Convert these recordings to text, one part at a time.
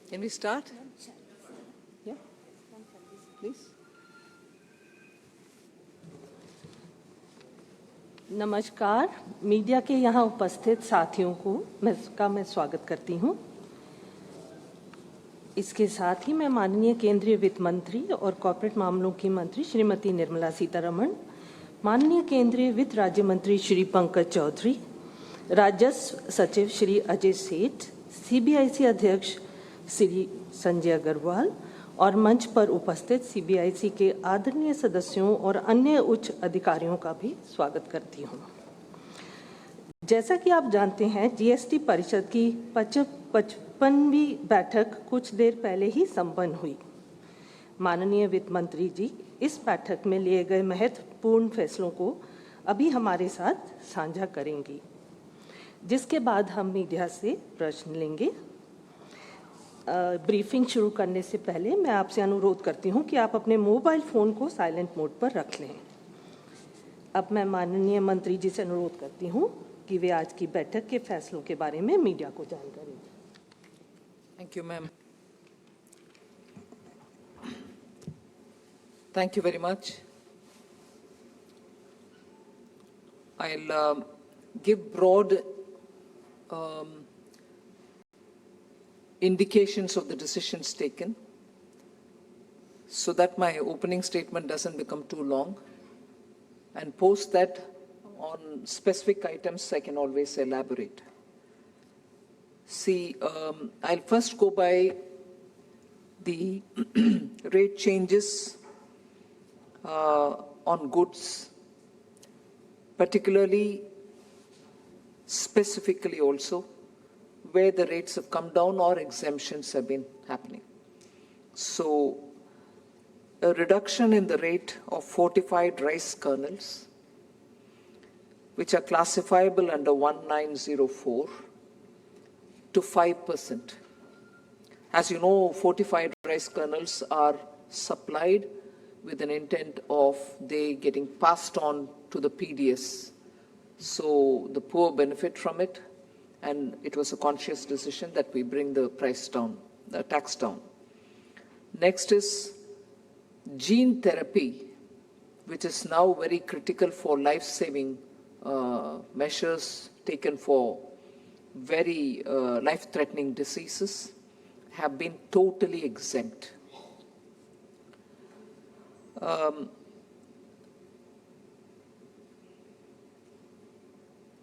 Can we start? Yeah, please. नमस्कार, media के यहाँ उपस्थित साथियों को मैं स्वागत करती हूँ। इसके साथ ही मैं माननीय केंद्रीय वित्त मंत्री और कॉर्पोरेट मामलों की मंत्री श्रीमती निर्मला सीतारमण, माननीय केंद्रीय वित्त राज्य मंत्री श्री पंकज चौधरी, राजस्व सचिव श्री अजय सेठ, सीबीआईसी अध्यक्ष श्री संजय अग्रवाल और मंच पर उपस्थित सीबीआईसी के आदरणीय सदस्यों और अन्य उच्च अधिकारियों का भी स्वागत करती हूँ। जैसा कि आप जानते हैं, जीएसटी परिषद की 55वीं बैठक कुछ देर पहले ही संपन्न हुई। माननीय वित्त मंत्री जी इस बैठक में लिए गए महत्वपूर्ण फैसलों को अभी हमारे साथ साझा करेंगी, जिसके बाद हम मीडिया से प्रश्न लेंगे। ब्रीफिंग शुरू करने से पहले मैं आपसे अनुरोध करती हूं कि आप अपने मोबाइल फ़ोन को साइलेंट मोड पर रख लें। अब मैं माननीय मंत्री जी से अनुरोध करती हूं कि वे आज की बैठक के फैसलों के बारे में मीडिया को जानकारी दें। Thank you, ma'am. Thank you very much. I'll give broad indications of the decisions taken so that my opening statement doesn't become too long, and post that on specific items I can always elaborate. See, I'll first go by the rate changes on goods, particularly, specifically also, where the rates have come down or exemptions have been happening. So, a reduction in the rate of fortified rice kernels, which are classifiable under 1904, to 5%. As you know, fortified rice kernels are supplied with an intent of they getting passed on to the PDS. So the poor benefit from it, and it was a conscious decision that we bring the price down, the tax down. Next is gene therapy, which is now very critical for life-saving measures taken for very life-threatening diseases, have been totally exempt.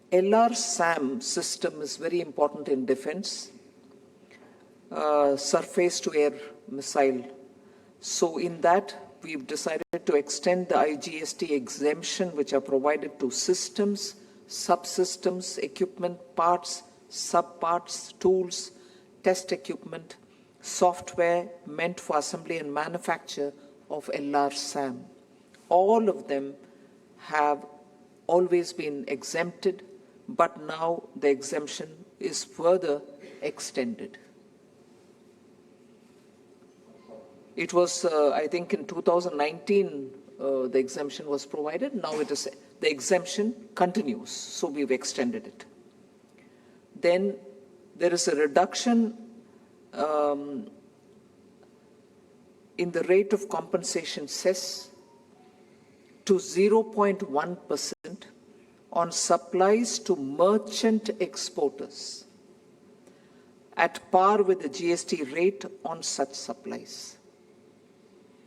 LRSAM system is very important in defense, surface-to-air missile. So in that, we've decided to extend the IGST exemption which are provided to systems, subsystems, equipment, parts, subparts, tools, test equipment, software meant for assembly and manufacture of LRSAM. All of them have always been exempted, but now the exemption is further extended. It was, I think, in 2019, the exemption was provided. Now it is, the exemption continues, so we've extended it. Then there is a reduction in the rate of compensation cess to 0.1% on supplies to merchant exporters, at par with the GST rate on such supplies.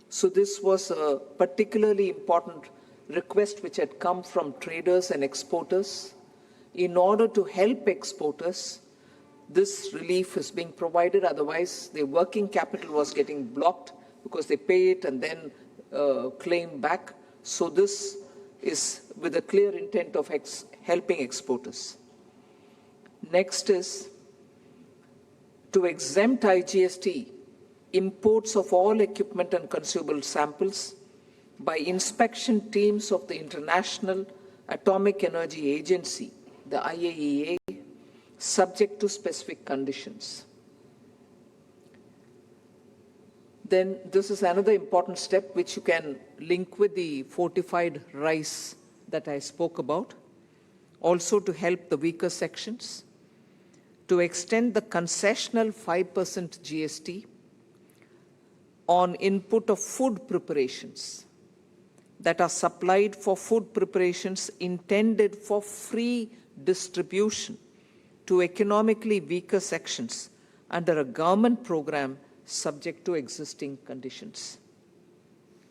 So this was a particularly important request which had come from traders and exporters. In order to help exporters, this relief is being provided, otherwise their working capital was getting blocked because they pay it and then claim back. So this is with a clear intent of helping exporters. Next is to exempt IGST imports of all equipment and consumable samples by inspection teams of the International Atomic Energy Agency, the IAEA, subject to specific conditions. Then this is another important step which you can link with the fortified rice that I spoke about, also to help the weaker sections, to extend the concessional 5% GST on input of food preparations that are supplied for food preparations intended for free distribution to economically weaker sections under a government program subject to existing conditions.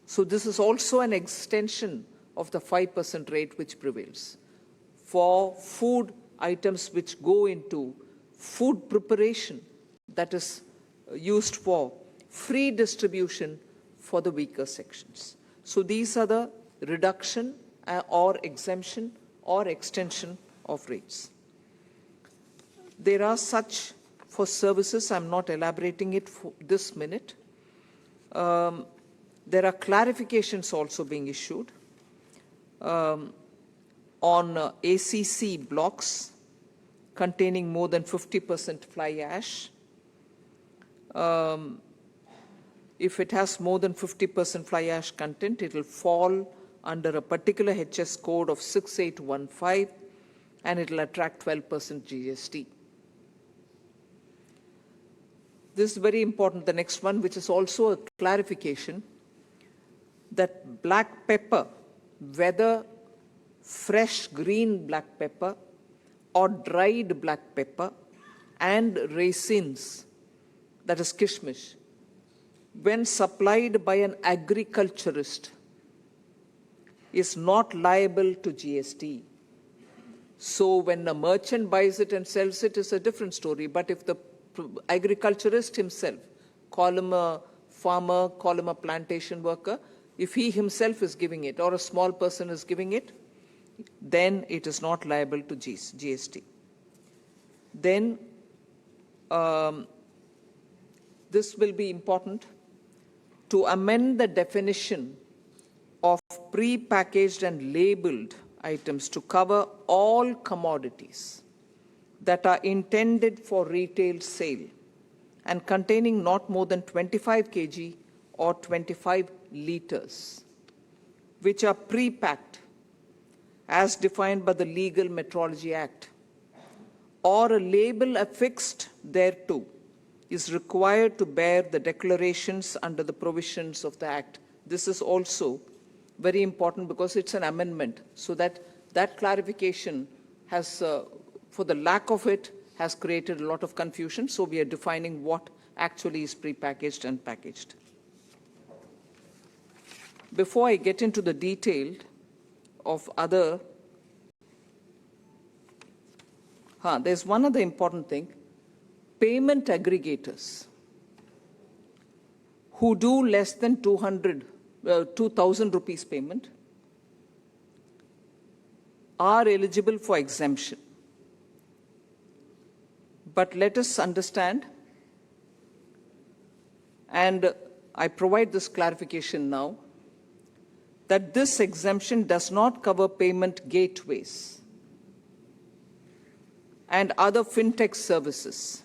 So this is also an extension of the 5% rate which prevails for food items which go into food preparation that is used for free distribution for the weaker sections. So these are the reduction or exemption or extension of rates. There are such for services, I'm not elaborating it for this minute. There are clarifications also being issued on ACC blocks containing more than 50% fly ash. If it has more than 50% fly ash content, it will fall under a particular HS code of 6815 and it will attract 12% GST. This is very important, the next one, which is also a clarification that black pepper, whether fresh green black pepper or dried black pepper and raisins, that is kishmish, when supplied by an agriculturist, is not liable to GST. So when a merchant buys it and sells it, is a different story. But if the agriculturist himself, call him a farmer, call him a plantation worker, if he himself is giving it or a small person is giving it, then it is not liable to GST. Then this will be important to amend the definition of pre-packaged and labeled items to cover all commodities that are intended for retail sale and containing not more than 25 kg or 25 liters, which are pre-packed as defined by the Legal Metrology Act, or a label affixed thereto is required to bear the declarations under the provisions of the Act. This is also very important because it's an amendment, so that that clarification has, for the lack of it, has created a lot of confusion. So we are defining what actually is prepackaged and packaged. Before I get into the detail of other, there's one other important thing. Payment aggregators who do less than 2,000 rupees payment are eligible for exemption. But let us understand, and I provide this clarification now, that this exemption does not cover payment gateways and other fintech services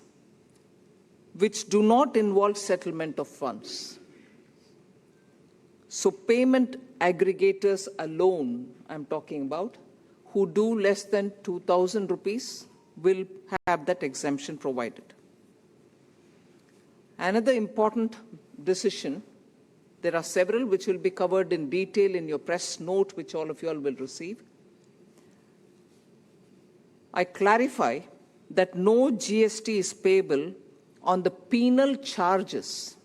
which do not involve settlement of funds. So payment aggregators alone, I'm talking about, who do less than 2,000 rupees will have that exemption provided. Another important decision, there are several which will be covered in detail in your press note, which all of you all will receive. I clarify that no GST is payable on the penal charges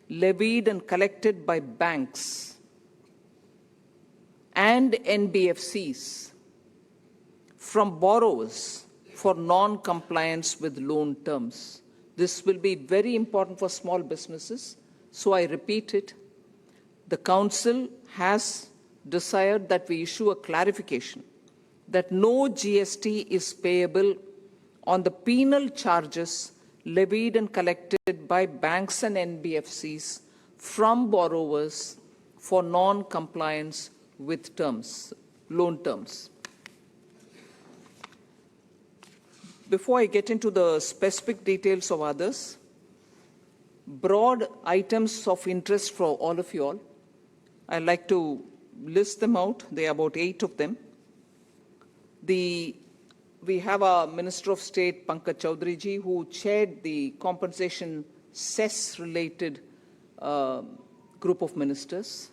levied and collected by banks and NBFCs from borrowers for non-compliance with loan terms. This will be very important for small businesses, so I repeat it. The Council has desired that we issue a clarification that no GST is payable on the penal charges levied and collected by banks and NBFCs from borrowers for non-compliance with terms, loan terms. Before I get into the specific details of others, broad items of interest for all of you all, I'd like to list them out. There are about 8 of them. The we have our Minister of State, Pankaj Chaudhary ji, who chaired the compensation cess-related group of ministers.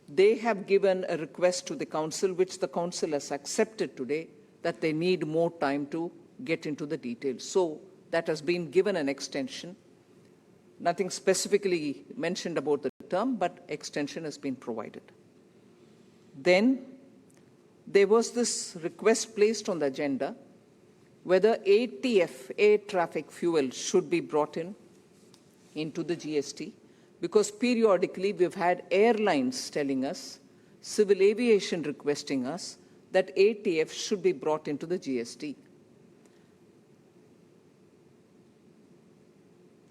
They have given a request to the council, which the council has accepted today, that they need more time to get into the details. So that has been given an extension. Nothing specifically mentioned about the term, but extension has been provided. Then there was this request placed on the agenda whether ATF, air traffic fuel, should be brought into the GST, because periodically we've had airlines telling us, civil aviation requesting us, that ATF should be brought into the GST.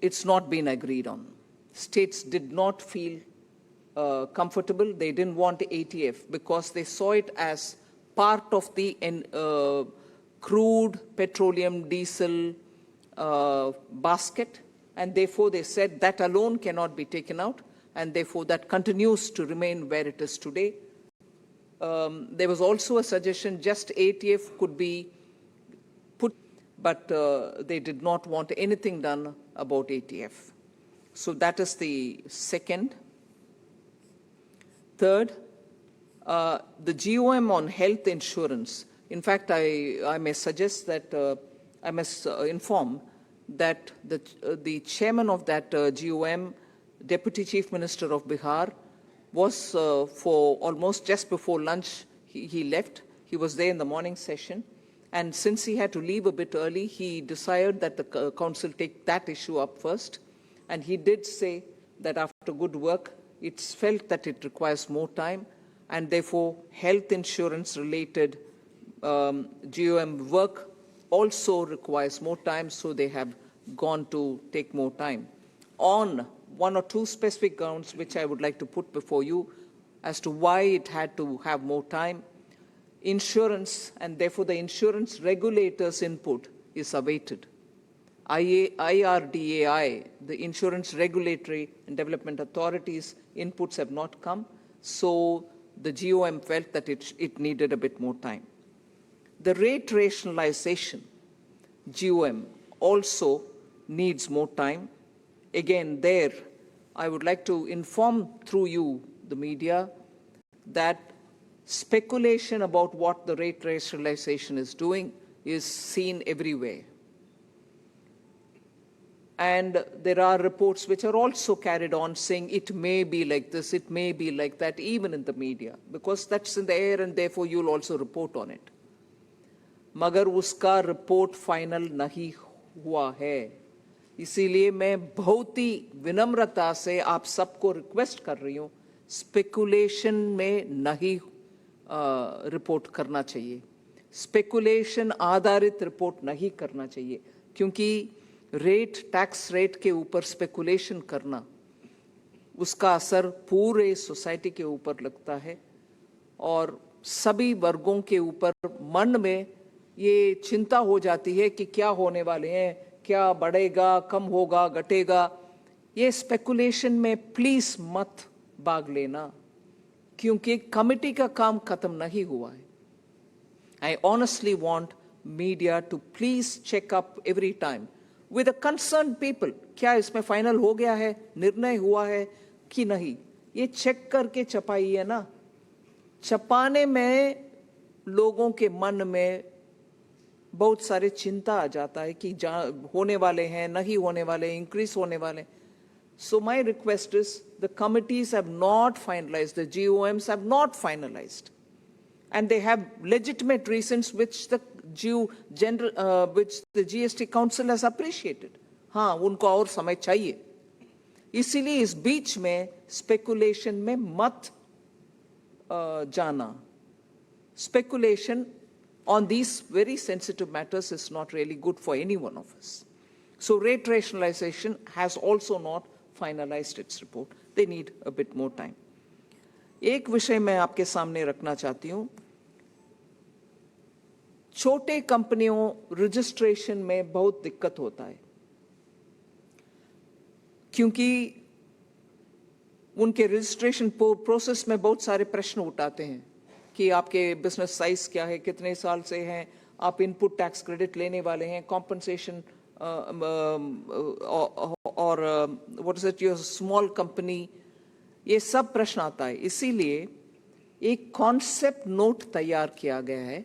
It's not been agreed on. States did not feel comfortable. They didn't want ATF because they saw it as part of the crude petroleum diesel basket, and therefore they said that alone cannot be taken out, and therefore that continues to remain where it is today. There was also a suggestion just ATF could be put, but they did not want anything done about ATF. So that is the second. Third, the GOM on health insurance. In fact, I may suggest that I must inform that the chairman of that GOM, Deputy Chief Minister of Bihar, was for almost just before lunch, he left. He was there in the morning session. And since he had to leave a bit early, he decided that the council take that issue up first. And he did say that after good work, it's felt that it requires more time, and therefore health insurance related GOM work also requires more time, so they have gone to take more time. On one or two specific grounds which I would like to put before you as to why it had to have more time, insurance, and therefore the insurance regulator's input is awaited. IRDAI, the Insurance Regulatory and Development Authority's inputs have not come, so the GOM felt that it needed a bit more time. The rate rationalization, GOM, also needs more time. Again, there, I would like to inform through you, the media, that speculation about what the rate rationalization is doing is seen everywhere. And there are reports which are also carried on saying it may be like this, it may be like that, even in the media, because that's in the air and therefore you'll also report on it. मगर उसका report final नहीं हुआ है, इसीलिए मैं बहुत ही विनम्रता से आप सबको रिक्वेस्ट कर रही हूँ, स्पेकुलेशन में नहीं रिपोर्ट करना चाहिए, स्पेकुलेशन आधारित रिपोर्ट नहीं करना चाहिए, क्योंकि रेट, टैक्स रेट के ऊपर स्पेकुलेशन करना, उसका असर पूरे सोसाइटी के ऊपर लगता है और सभी वर्गों के ऊपर मन में ये चिंता हो जाती है कि क्या होने वाले हैं, क्या बढ़ेगा, कम होगा, घटेगा. ये स्पेकुलेशन में प्लीज मत भाग लेना, क्योंकि कमेटी का काम खत्म नहीं हुआ है. I honestly want media to please check up every time with the concerned people. क्या इसमें फाइनल हो गया है, निर्णय हुआ है कि नहीं, ये चेक करके छपाइए ना. छपाने में लोगों के मन में बहुत सारे चिंता आ जाता है कि होने वाले हैं, नहीं होने वाले, इंक्रीज होने वाले. So my request is the committees have not finalized, the GOMs have not finalized, and they have legitimate reasons which the which the GST Council has appreciated. हाँ, उनको और समय चाहिए. इसीलिए इस बीच में स्पेकुलेशन में मत जाना. Speculation on these very sensitive matters is not really good for any one of us. So rate rationalization has also not finalized its report. They need a bit more time. एक विषय मैं आपके सामने रखना चाहती हूँ. छोटे कंपनियों रजिस्ट्रेशन में बहुत दिक्कत होता है, क्योंकि उनके रजिस्ट्रेशन प्रोसेस में बहुत सारे प्रश्न उठाते हैं कि आपके बिजनेस साइज क्या है, कितने साल से हैं, आप इनपुट टैक्स क्रेडिट लेने वाले हैं, कॉम्पनसेशन और what is it your small company, ये सब प्रश्न आता है। इसीलिए एक कॉन्सेप्ट नोट तैयार किया गया है,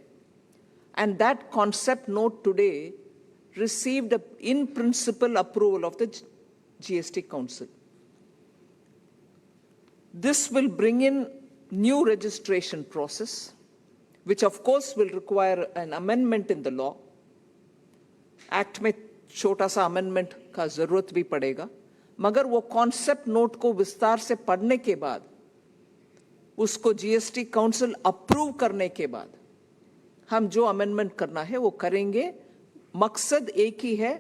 and that concept note today received in principle approval of the GST Council. This will bring in new registration process, which of course will require an amendment in the law. Act में छोटा सा amendment का जरूरत भी पड़ेगा, मगर वो concept note को विस्तार से पढ़ने के बाद, उसको GST Council approve करने के बाद, हम जो amendment करना है वो करेंगे। मकसद एक ही है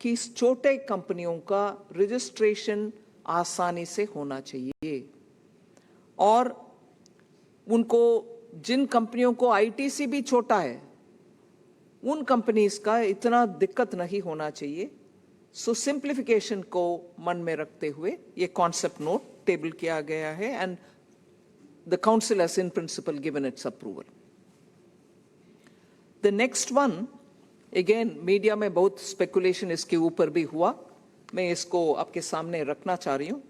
कि इस छोटे कंपनियों का रजिस्ट्रेशन आसानी से होना चाहिए, और उनको, जिन कंपनियों को आईटीसी भी छोटा है, उन कंपनीज का इतना दिक्कत नहीं होना चाहिए। सो सिंप्लीफिकेशन को मन में रखते हुए ये कॉन्सेप्ट नोट टेबल किया गया है, and the council has in principle given it's approval. The next one, again media में बहुत स्पेकुलेशन इसके ऊपर भी हुआ, मैं इसको आपके सामने रखना चाह रही हूँ।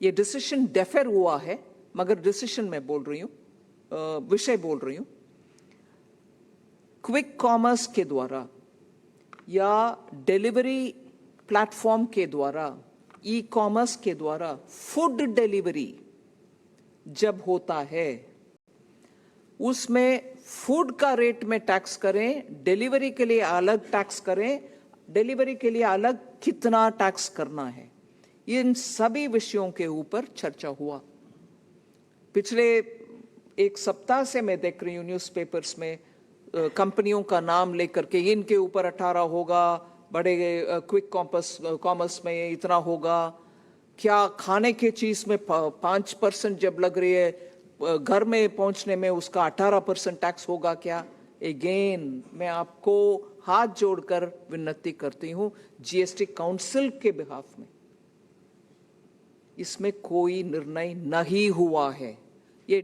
ये डिसीजन डेफर हुआ है, मगर डिसीजन मैं बोल रही हूँ, विषय बोल रही हूँ। क्विक कॉमर्स के द्वारा या डिलीवरी प्लेटफॉर्म के द्वारा, ई कॉमर्स के द्वारा फूड डिलीवरी जब होता है, उसमें फूड का रेट में टैक्स करें, डिलीवरी के लिए अलग टैक्स करें, डिलीवरी के लिए अलग कितना टैक्स करना है, इन सभी विषयों के ऊपर चर्चा हुआ। पिछले एक सप्ताह से मैं देख रही हूँ न्यूज़पेपर्स में कंपनियों का नाम लेकर के, इनके ऊपर 18 होगा, बड़े क्विक कॉमर्स में इतना होगा, क्या खाने की चीज में 5% जब लग रही है, घर में पहुंचने में उसका 18% टैक्स होगा क्या? अगेन मैं आपको हाथ जोड़कर विनती करती हूं, जीएसटी काउंसिल के बिहाफ में इसमें कोई निर्णय नहीं हुआ है। ये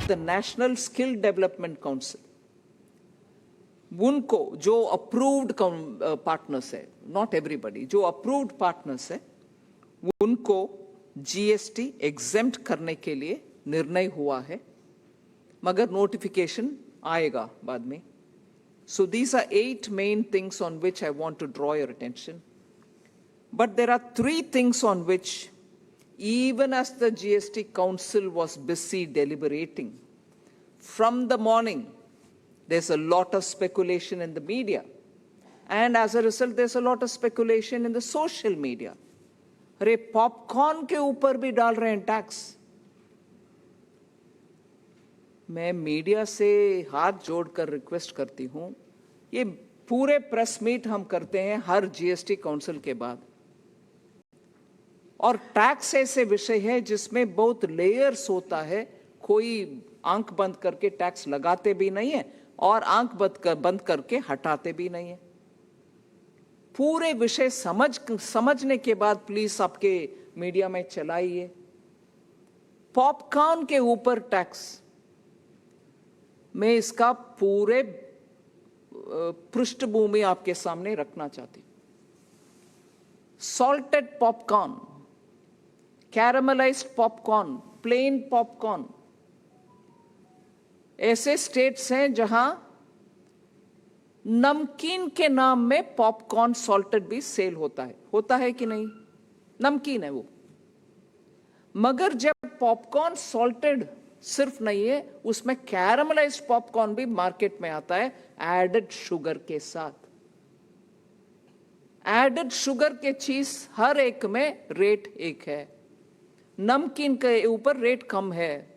the national skill development council, उनको जो अप्रूव्ड पार्टनर्स है, नॉट एवरीबडी, जो अप्रूव्ड पार्टनर्स है, उनको जीएसटी एग्जेम्प्ट करने के लिए निर्णय हुआ है, मगर नोटिफिकेशन आएगा बाद में। So these are 8 main things on which I want to draw your attention, but there are 3 things on which even as the GST Council was busy deliberating from the morning, there's a lot of speculation in the media, and as a result there's a lot of speculation in the social media. अरे popcorn के ऊपर भी डाल रहे हैं tax. मैं media से हाथ जोड़कर रिक्वेस्ट करती हूं, ये पूरे प्रेस मीट हम करते हैं हर जीएसटी काउंसिल के बाद, और टैक्स ऐसे विषय है जिसमें बहुत लेयर्स होता है, कोई आंख बंद करके टैक्स लगाते भी नहीं है और आंख बंद करके हटाते भी नहीं है। पूरे विषय समझने के बाद प्लीज आपके मीडिया में चलाइए। पॉपकॉर्न के ऊपर टैक्स, मैं इसका पूरे पृष्ठभूमि आपके सामने रखना चाहती हूं। Salted popcorn, caramelised popcorn, plain popcorn, ऐसे स्टेट्स हैं जहां नमकीन के नाम में पॉपकॉर्न सॉल्टेड भी सेल होता है कि नहीं? नमकीन है वो, मगर जब पॉपकॉर्न सॉल्टेड सिर्फ नहीं है, उसमें कैरामलाइज्ड पॉपकॉर्न भी मार्केट में आता है एडेड शुगर के साथ। एडेड शुगर के चीज हर एक में रेट एक है, नमकीन के ऊपर रेट कम है।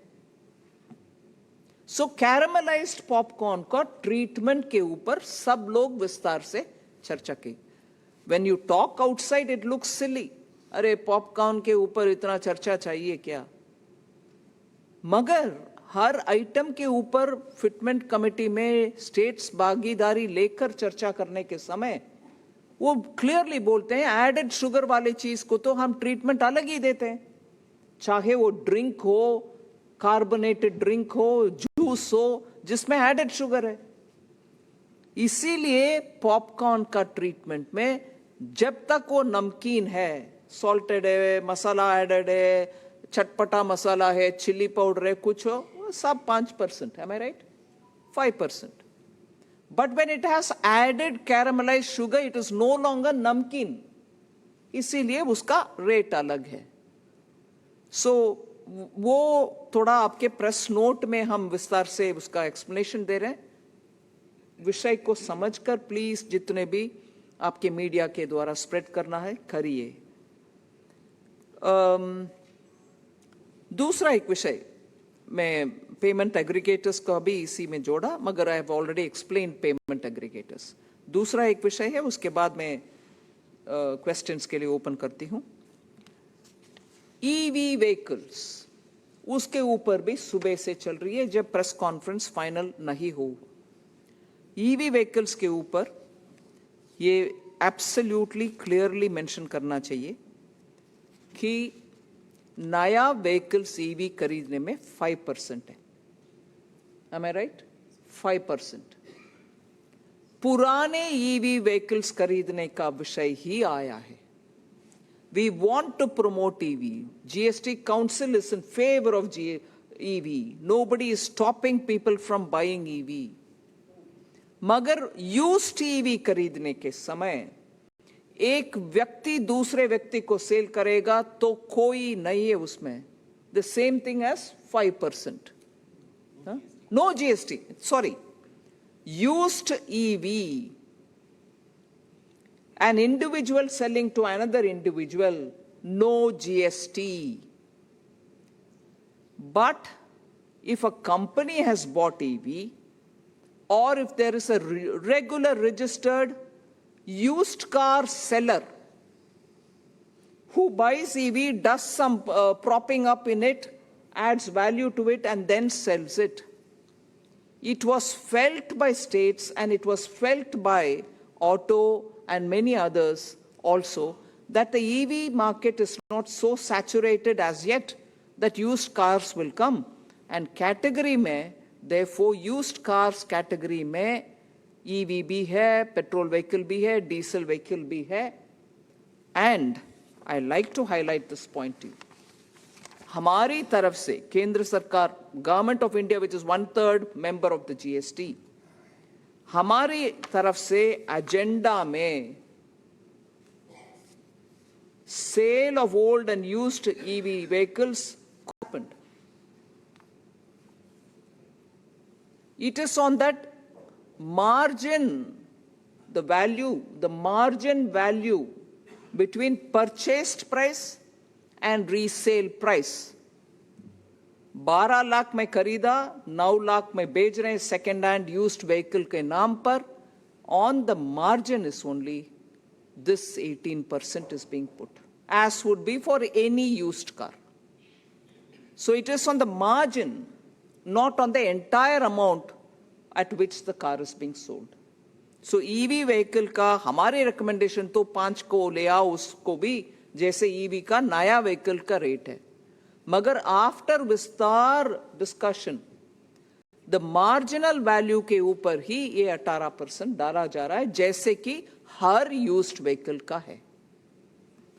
सो कैरामलाइज्ड पॉपकॉर्न का ट्रीटमेंट के ऊपर सब लोग विस्तार से चर्चा की। When you talk outside it looks silly, अरे पॉपकॉर्न के ऊपर इतना चर्चा चाहिए क्या? मगर हर आइटम के ऊपर फिटमेंट कमेटी में स्टेट्स भागीदारी लेकर चर्चा करने के समय वो क्लियरली बोलते हैं एडेड शुगर वाले चीज को तो हम ट्रीटमेंट अलग ही देते हैं, चाहे वो ड्रिंक हो, कार्बोनेटेड ड्रिंक हो, जूस हो, जिसमें एडेड शुगर है। इसीलिए पॉपकॉर्न का ट्रीटमेंट में जब तक वो नमकीन है, सॉल्टेड है, मसाला एडेड है, चटपटा मसाला है, चिली पाउडर है, कुछ हो, वो सब 5%, am I right? 5%. But when it has added caramelized sugar, it is no longer नमकीन, इसीलिए उसका रेट अलग है। सो वो थोड़ा आपके प्रेस नोट में हम विस्तार से उसका एक्सप्लेनेशन दे रहे हैं। विषय को समझकर प्लीज जितने भी आपके मीडिया के द्वारा स्प्रेड करना है करिए। दूसरा एक विषय मैं पेमेंट एग्रीगेटर्स का भी इसी में जोड़ा, मगर I have already explain payment aggregators. दूसरा एक विषय है, उसके बाद मैं क्वेश्चंस के लिए ओपन करती हूं। ईवी व्हीकल्स, उसके ऊपर भी सुबह से चल रही है जब प्रेस कॉन्फ्रेंस फाइनल नहीं हो। ईवी व्हीकल्स के ऊपर ये एब्सोल्युटली क्लियरली मेंशन करना चाहिए कि नया व्हीकल्स ईवी खरीदने में 5% है। Am I right? 5%। पुराने ईवी व्हीकल्स खरीदने का विषय ही आया है। We want to promote EV. GST Council is in favor of EV. Nobody is stopping people from buying EV. मगर used EV खरीदने के समय एक व्यक्ति दूसरे व्यक्ति को सेल करेगा तो कोई नहीं है उसमें। The same thing as 5%. Huh? No GST. Sorry. Used EV. An individual selling to another individual, no GST. But if a company has bought EV, or if there is a regular registered used car seller who buys EV, does some propping up in it, adds value to it, and then sells it. It was felt by states and it was felt by auto and many others also that the EV market is not so saturated as yet that used cars will come. And category में, therefore used cars category में EV भी है, petrol vehicle भी है, diesel vehicle भी है. And I like to highlight this point to you. हमारी तरफ से केंद्र सरकार, government of India which is 1/3 member of the GST, हमारी तरफ से एजेंडा में sale of old and used EV vehicles opened. It is on that margin, the margin value between purchased price and resale price. 12 lakh में खरीदा, 9 लाख में बेच रहे हैं सेकेंड हैंड यूज्ड व्हीकल के नाम पर. On the margin is only this 18% is being put, as would be for any used car. So it is on the margin, not on the entire amount at which the car is being sold. So EV vehicle का हमारे recommendation तो 5 को ले आओ, उसको भी जैसे EV का नया व्हीकल का रेट है. मगर आफ्टर विस्तार डिस्कशन द मार्जिनल वैल्यू के ऊपर ही ये 18% डाला जा रहा है, जैसे कि हर यूज्ड व्हीकल का है.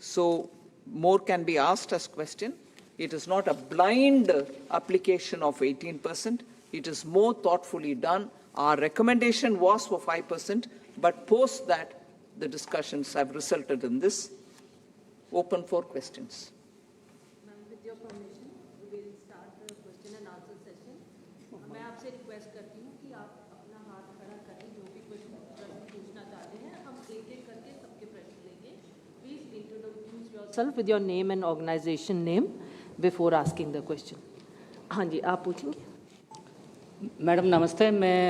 So more can be asked as question. It is not a blind application of 18%. It is more thoughtfully done. Our recommendation was for 5%, but post that the discussions have resulted in this. Open for questions. Ma'am, with your permission, we will start the question and answer session. मैं आपसे request करती हूँ कि आप अपना हाथ खड़ा करें, जो भी प्रश्न पूछना चाहते हैं. हम एक-एक करके सबके प्रश्न लेंगे. Please introduce yourself with your name and organization name before asking the question. हाँ जी, आप पूछेंगे. मैडम नमस्ते. मैं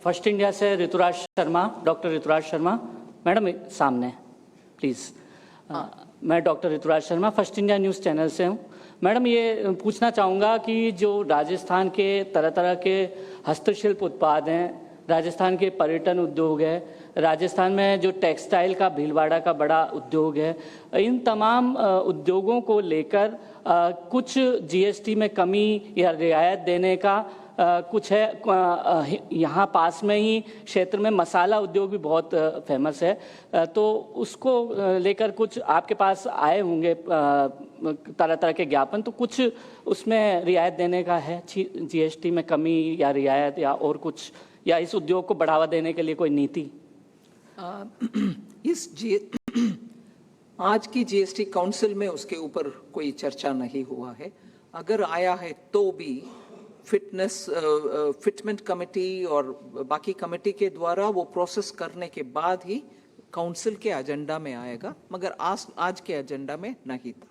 फर्स्ट इंडिया से ऋतुराज शर्मा, डॉक्टर ऋतुराज शर्मा. मैडम सामने प्लीज़. मैं doctor Rituraj Sharma first India news channel से हूँ. मैडम ये पूछना चाहूँगा कि जो राजस्थान के तरह तरह के हस्तशिल्प उत्पाद हैं, राजस्थान के पर्यटन उद्योग है, राजस्थान में जो टेक्सटाइल का भीलवाड़ा का बड़ा उद्योग है, इन तमाम उद्योगों को लेकर कुछ GST में कमी या रियायत देने का कुछ है यहाँ पास में ही क्षेत्र में मसाला उद्योग भी बहुत फेमस है, तो उसको लेकर कुछ आपके पास आए होंगे तरह तरह के ज्ञापन, तो कुछ उसमें रियायत देने का है, जीएसटी में कमी या रियायत या और कुछ, या इस उद्योग को बढ़ावा देने के लिए कोई नीति? आज की जीएसटी काउंसिल में उसके ऊपर कोई चर्चा नहीं हुआ है। अगर आया है तो भी फिटमेंट कमेटी और बाकी कमेटी के द्वारा वो प्रोसेस करने के बाद ही काउंसिल के एजेंडा में आएगा, मगर आज के एजेंडा में नहीं था।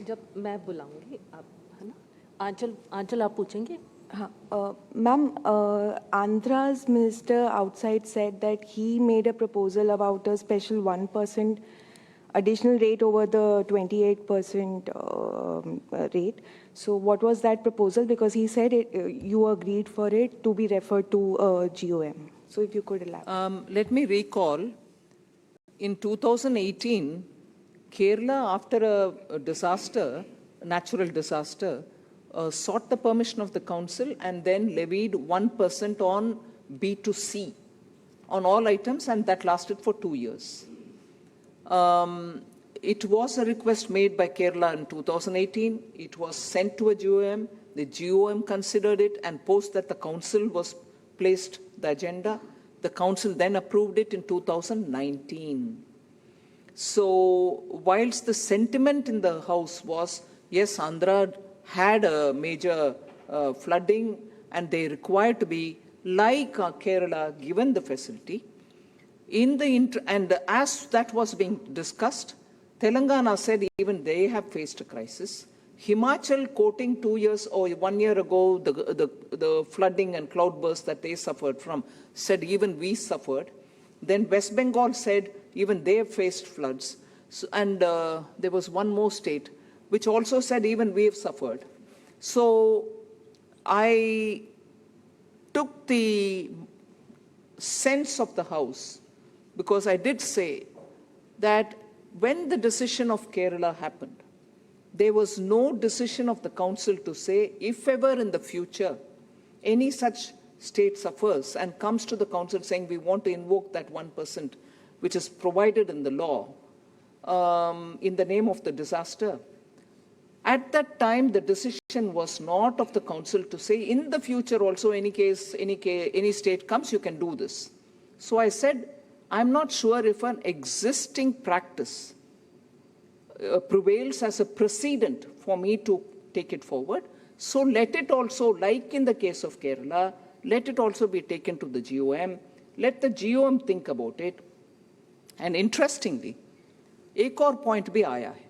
जब मैं बुलाऊंगी आप, है ना, आंचल आप पूछेंगे? Ma'am, Andhra's minister outside said that he made a proposal about a special 1% additional rate over the 28% rate. So what was that proposal? Because he said you agreed for it to be referred to GOM. So if you could elaborate. Let me recall, in 2018, Kerala, after a disaster, natural disaster, sought the permission of the council and then levied 1% on B2C on all items, and that lasted for 2 years. It was a request made by Kerala in 2018. It was sent to a GOM. The GOM considered it, and post that the council was placed the agenda. The council then approved it in 2019. So whilst the sentiment in the house was, yes, Andhra had a major flooding and they required to be like Kerala given the facility. And as that was being discussed, Telangana said even they have faced a crisis. Himachal, quoting 2 years or 1 year ago, the flooding and cloudburst that they suffered from, said even we suffered. Then West Bengal said even they have faced floods. So, and there was one more state which also said even we have suffered. So I took the sense of the House, because I did say that when the decision of Kerala happened, there was no decision of the council to say if ever in the future any such state suffers and comes to the council saying we want to invoke that 1% which is provided in the law in the name of the disaster. At that time, the decision was not of the council to say in the future also any state comes, you can do this. So I said, I'm not sure if an existing practice prevails as a precedent for me to take it forward. So let it also, like in the case of Kerala, let it also be taken to the GOM. Let the GOM think about it. And interestingly, एक और point भी आया है.